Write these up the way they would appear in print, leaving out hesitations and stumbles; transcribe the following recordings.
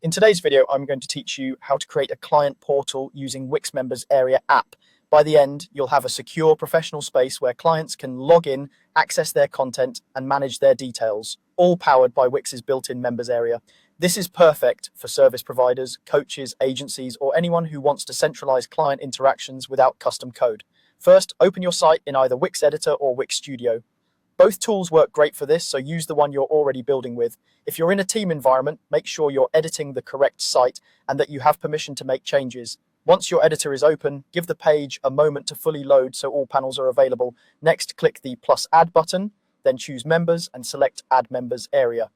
In today's video, I'm going to teach you how to create a client portal using Wix Members Area app. By the end, you'll have a secure professional space where clients can log in, access their content, and manage their details, all powered by Wix's built-in Members Area. This is perfect for service providers, coaches, agencies, or anyone who wants to centralize client interactions without custom code. First, open your site in either Wix Editor or Wix Studio. Both tools work great for this, so use the one you're already building with. If you're in a team environment, make sure you're editing the correct site and that you have permission to make changes. Once your editor is open, give the page a moment to fully load so all panels are available. Next, click the plus add button, then choose members and select add members area.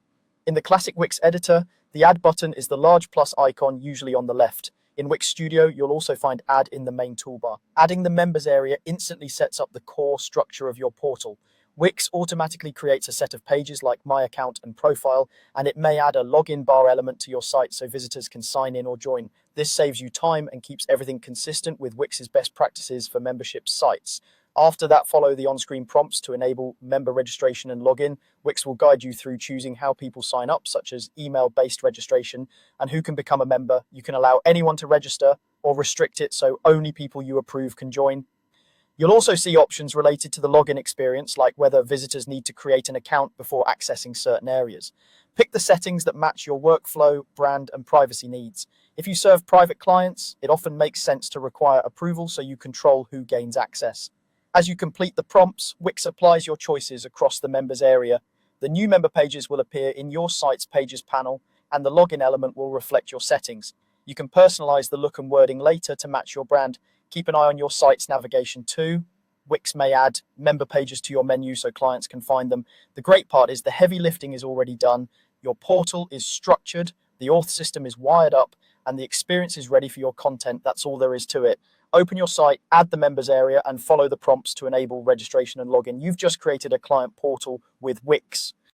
In the classic Wix editor, the add button is the large plus icon usually on the left. In Wix Studio, you'll also find add in the main toolbar. Adding the members area instantly sets up the core structure of your portal. Wix automatically creates a set of pages like My Account and Profile, and it may add a login bar element to your site so visitors can sign in or join. This saves you time and keeps everything consistent with Wix's best practices for membership sites. After that, follow the on-screen prompts to enable member registration and login. Wix will guide you through choosing how people sign up, such as email-based registration, and who can become a member. You can allow anyone to register or restrict it so only people you approve can join. You'll also see options related to the login experience, like whether visitors need to create an account before accessing certain areas. Pick the settings that match your workflow, brand, and privacy needs. If you serve private clients, it often makes sense to require approval so you control who gains access. As you complete the prompts, Wix applies your choices across the members area. The new member pages will appear in your site's pages panel, and the login element will reflect your settings. You can personalize the look and wording later to match your brand. Keep an eye on your site's navigation too. Wix may add member pages to your menu so clients can find them. The great part is the heavy lifting is already done. Your portal is structured, the auth system is wired up, and the experience is ready for your content. That's all there is to it. Open your site, add the members area, and follow the prompts to enable registration and login. You've just created a client portal with Wix.